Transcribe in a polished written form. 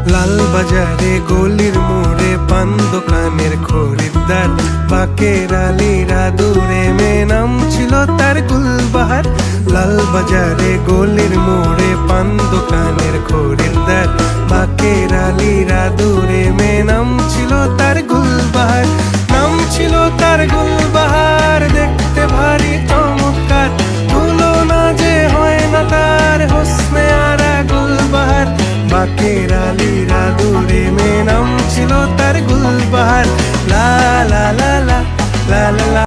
লাল বাজারে গলির মোড়ে পান দোকানের খরিদ্দার, বাকের আলীরা দূরে মেয়ে নাম ছিল তার গুলবাহার। লাল বাজারে গলির মোড়ে পান দোকানের খরিদ্দার, বাকের আলীরা দূরে মেয়ে নাম ছিল তার গুলবাহার। নাম ছিল তার গুলবাহার, দেখতে ভারী চমৎকার, তুলনা যে হয় না তার হোসনে আরা গুলবাহার। বাকের আলীরা দূরে মেয়ে নাম ছিল তার গুলবাহার। লা লা লা লা লা লা লা।